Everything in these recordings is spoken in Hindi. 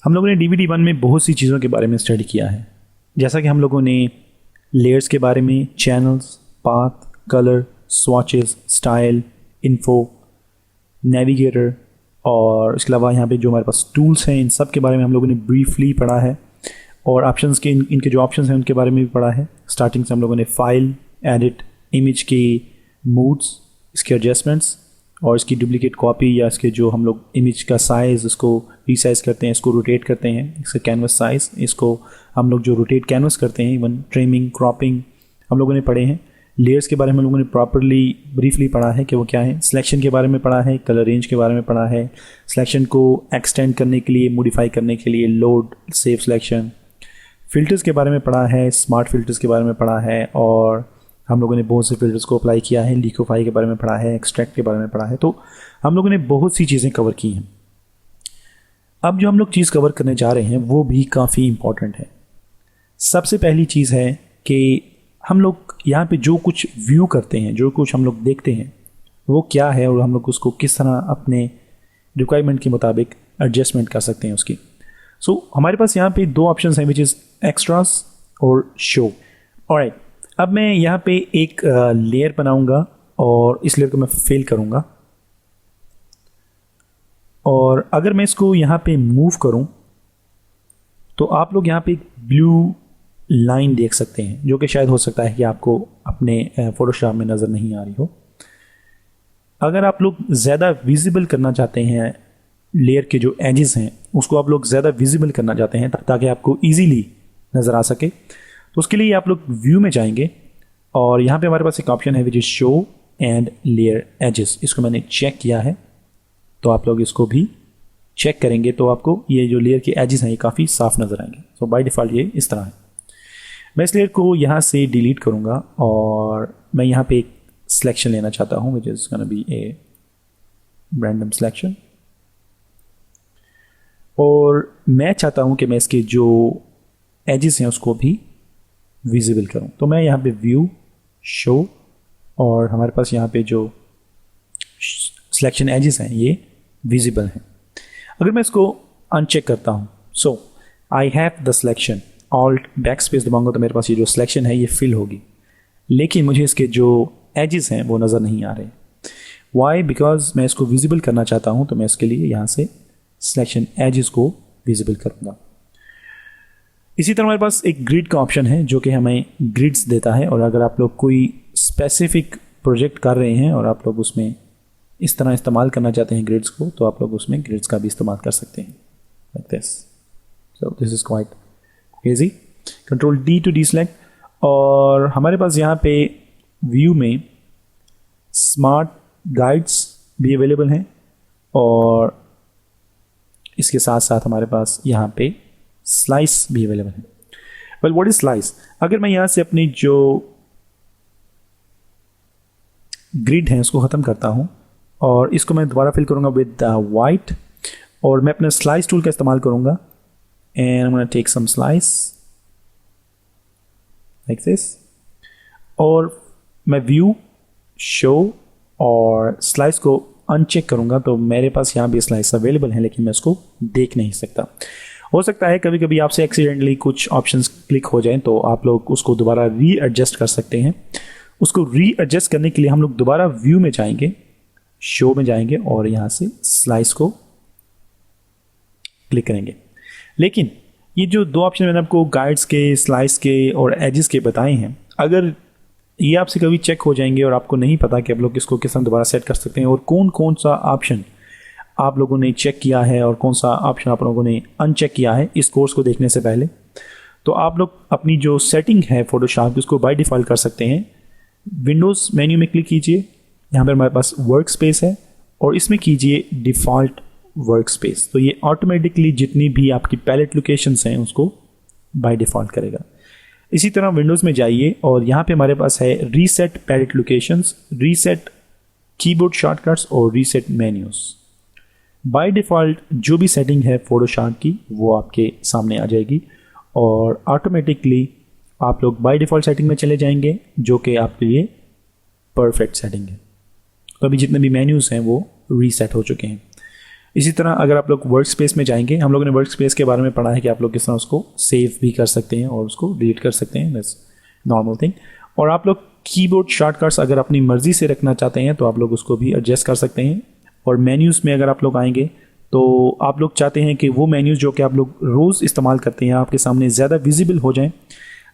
हम लोगों ने DVD 1 में बहुत सी चीज़ों के बारे में स्टडी किया है, जैसा कि हम लोगों ने लेयर्स के बारे में, channels, path, colour, swatches, style, info, navigator और इसके अलावा यहाँ पे जो हमारे पास टूल्स हैं इन सब के बारे में हम लोगों ने ब्रीफली पढ़ा है। और ऑप्शंस के इनके जो ऑप्शंस हैं उनके बारे में भी पढ़ा है। स्टार्टिंग से हम लोगों ने फाइल, एडिट, इमेज के मूड्स, इसके एडजस्टमेंट्स और इसकी डुप्लीकेट कॉपी या इसके जो हम लोग इमेज का साइज़ इसको रीसाइज करते हैं, इसको रोटेट करते हैं, इसका कैनवस साइज़, इसको हम लोग जो रोटेट कैनवस करते हैं, इवन ट्रिमिंग, क्रॉपिंग हम लोगों ने पढ़े हैं। लेयर्स के बारे में हम लोगों ने प्रॉपरली ब्रीफली पढ़ा है कि वो क्या है। सिलेक्शन के बारे में पढ़ा है, कलर रेंज के बारे में पढ़ा है, सिलेक्शन को एक्सटेंड करने के लिए, मॉडिफाई करने के लिए लोड, सेव सिलेक्शन, फ़िल्टर्स के बारे में पढ़ा है, स्मार्ट फ़िल्टर्स के बारे में पढ़ा है और हम लोगों ने बहुत से फ़िल्टर्स को अप्लाई किया है, लिक्विफाई के बारे में पढ़ा है, एक्सट्रैक्ट के बारे में पढ़ा है। तो हम लोगों ने बहुत सी चीज़ें कवर की हैं। अब जो हम लोग चीज़ कवर करने जा रहे हैं वो भी काफ़ी इम्पॉर्टेंट है। सबसे पहली चीज़ है कि हम लोग यहाँ पे जो कुछ व्यू करते हैं, जो कुछ हम लोग देखते हैं वो क्या है और हम लोग उसको किस तरह अपने रिक्वायरमेंट के मुताबिक एडजस्टमेंट कर सकते हैं उसकी। हमारे पास यहाँ पे दो ऑप्शन हैं, विच इज़ एक्स्ट्रास और शो। ऑलराइट, अब मैं यहाँ पे एक लेयर बनाऊंगा और इस लेयर को मैं फिल करूंगा और अगर मैं इसको यहाँ पे मूव करूं तो आप लोग यहाँ पे एक ब्लू लाइन देख सकते हैं, जो कि शायद हो सकता है कि आपको अपने फोटोशॉप में नज़र नहीं आ रही हो। अगर आप लोग ज़्यादा विजिबल करना चाहते हैं लेयर के जो एजेस हैं उसको आप लोग ज़्यादा विजिबल करना चाहते हैं ताकि आपको ईजीली नज़र आ सके, तो उसके लिए आप लोग व्यू में जाएंगे और यहाँ पे हमारे पास एक ऑप्शन है which is show and layer edges. इसको मैंने चेक किया है, तो आप लोग इसको भी चेक करेंगे तो आपको ये जो लेयर के एजेस हैं ये काफ़ी साफ नज़र आएंगे। सो बाय डिफ़ॉल्ट ये इस तरह है। मैं इस लेयर को यहाँ से डिलीट करूँगा और मैं यहाँ पे एक सिलेक्शन लेना चाहता हूँ which is gonna be a random selection और मैं चाहता हूँ कि मैं इसके जो एजेस हैं उसको भी विजिबल करूं। तो मैं यहाँ पे व्यू, शो और हमारे पास यहाँ पे जो सिलेक्शन एजेस हैं ये विजिबल हैं। अगर मैं इसको अनचेक करता हूँ, so I have the selection, alt back space दबाऊंगा तो मेरे पास ये जो सिलेक्शन है ये फिल होगी, लेकिन मुझे इसके जो एजेस हैं वो नज़र नहीं आ रहे। वाई? बिकॉज मैं इसको विजिबल करना चाहता हूँ, तो मैं इसके लिए यहाँ से सिलेक्शन एजेस को विजिबल करूँगा। इसी तरह हमारे पास एक ग्रिड का ऑप्शन है जो कि हमें ग्रिड्स देता है और अगर आप लोग कोई स्पेसिफिक प्रोजेक्ट कर रहे हैं और आप लोग उसमें इस तरह इस्तेमाल करना चाहते हैं ग्रिड्स को, तो आप लोग उसमें ग्रिड्स का भी इस्तेमाल कर सकते हैं, like this. So this is quite easy. Control D to deselect और हमारे पास यहाँ पे व्यू में स्मार्ट गाइड्स भी अवेलेबल हैं और इसके साथ साथ हमारे पास यहाँ पे स्लाइस भी अवेलेबल है। Well, what is slice? अगर मैं यहाँ से अपनी जो ग्रिड है उसको ख़त्म करता हूँ और इसको मैं दोबारा फिल करूँगा विद वाइट और मैं अपने स्लाइस टूल का इस्तेमाल करूँगा and I am gonna take some slice like this और मैं व्यू, शो और स्लाइस को अनचेक करूँगा तो मेरे पास यहाँ भी स्लाइस अवेलेबल है, लेकिन मैं उसको देख नहीं सकता। हो सकता है कभी कभी आपसे एक्सीडेंटली कुछ ऑप्शंस क्लिक हो जाएं तो आप लोग उसको दोबारा रीएडजस्ट कर सकते हैं। उसको रीएडजस्ट करने के लिए हम लोग दोबारा व्यू में जाएंगे, शो में जाएंगे और यहाँ से स्लाइस को क्लिक करेंगे। लेकिन ये जो दो ऑप्शन मैंने आपको गाइड्स के, स्लाइस के और एजेस के बताए हैं, अगर ये आपसे कभी चेक हो जाएंगे और आपको नहीं पता कि आप लोग इसको किस तरह दोबारा सेट कर सकते हैं और कौन कौन सा ऑप्शन आप लोगों ने चेक किया है और कौन सा ऑप्शन आप लोगों ने अनचेक किया है इस कोर्स को देखने से पहले, तो आप लोग अपनी जो सेटिंग है फोटोशॉप की उसको बाय डिफ़ॉल्ट कर सकते हैं। विंडोज़ मेन्यू में क्लिक कीजिए, यहाँ पर हमारे पास वर्क स्पेस है और इसमें कीजिए डिफ़ॉल्ट वर्क स्पेस, तो ये ऑटोमेटिकली जितनी भी आपकी पैलेट लोकेशंस हैं उसको बाय डिफ़ॉल्ट करेगा। इसी तरह विंडोज़ में जाइए और यहाँ पे हमारे पास है reset palette locations, reset keyboard shortcuts और रीसेट मेन्यूज़। बाय डिफ़ॉल्ट जो भी सेटिंग है फोटोशॉप की वो आपके सामने आ जाएगी और ऑटोमेटिकली आप लोग बाय डिफ़ॉल्ट सेटिंग में चले जाएंगे जो कि आपके लिए परफेक्ट सेटिंग है। तो अभी जितने भी मेन्यूज़ हैं वो रीसेट हो चुके हैं। इसी तरह अगर आप लोग वर्क स्पेस में जाएंगे, हम लोगों ने वर्क स्पेस के बारे में पढ़ा है कि आप लोग किस तरह उसको सेव भी कर सकते हैं और उसको डिलीट कर सकते हैं, दैट्स नॉर्मल थिंग। और आप लोग कीबोर्ड शॉर्टकट्स अगर अपनी मर्जी से रखना चाहते हैं तो आप लोग उसको भी एडजस्ट कर सकते हैं। और मेन्यूज़ में अगर आप लोग आएंगे तो आप लोग चाहते हैं कि वो मेन्यूज़ जो कि आप लोग रोज़ इस्तेमाल करते हैं आपके सामने ज़्यादा विजिबल हो जाएं।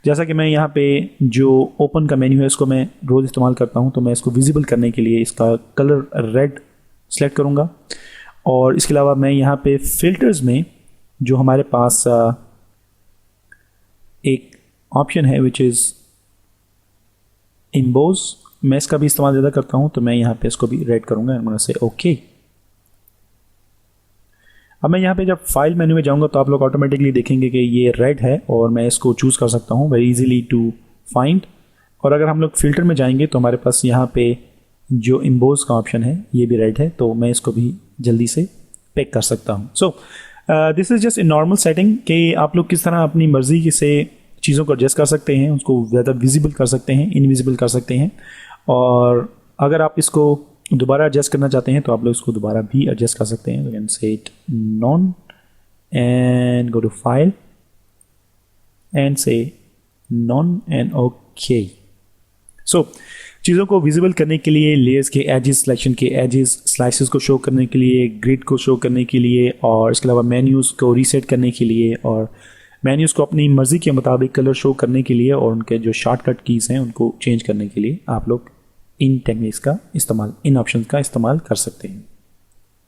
जैसा कि मैं यहाँ पे जो ओपन का मेन्यू है इसको मैं रोज़ इस्तेमाल करता हूँ, तो मैं इसको विजिबल करने के लिए इसका कलर रेड सेलेक्ट करूँगा। और इसके अलावा मैं यहाँ पे फिल्टर्स में जो हमारे पास एक ऑप्शन है विच इज़ इम्बोज, मैं इसका भी इस्तेमाल ज़्यादा करता हूँ, तो मैं यहाँ पे इसको भी रेड करूँगा एंड से ओके। अब मैं यहाँ पे जब फाइल मेन्यू में जाऊँगा तो आप लोग ऑटोमेटिकली देखेंगे कि ये रेड है और मैं इसको चूज़ कर सकता हूँ वेरी इजीली टू फाइंड। और अगर हम लोग फ़िल्टर में जाएंगे तो हमारे पास यहाँ पे जो इम्बोज का ऑप्शन है ये भी रेड है, तो मैं इसको भी जल्दी से पिक कर सकता हूँ। सो this is just a normal setting कि आप लोग किस तरह अपनी मर्ज़ी से चीज़ों को एडजस्ट कर सकते हैं, उसको ज़्यादा विजिबल कर सकते हैं, इनविजिबल कर सकते हैं। और अगर आप इसको दोबारा एडजस्ट करना चाहते हैं तो आप लोग इसको दोबारा भी एडजस्ट कर सकते हैं। You can say it none and go to file and say none and okay. So चीज़ों को विजिबल करने के लिए, लेयर्स के एजेस, सिलेक्शन के एजेस, स्लाइसेस को शो करने के लिए, ग्रिड को शो करने के लिए, और इसके अलावा मेन्यूज़ को रीसेट करने के लिए, और मेन्यूज़ को अपनी मर्ज़ी के मुताबिक कलर शो करने के लिए, और उनके जो शॉर्टकट कीज़ हैं उनको चेंज करने के लिए आप लोग इन टेक्निक्स का इस्तेमाल, इन ऑप्शंस का इस्तेमाल कर सकते हैं।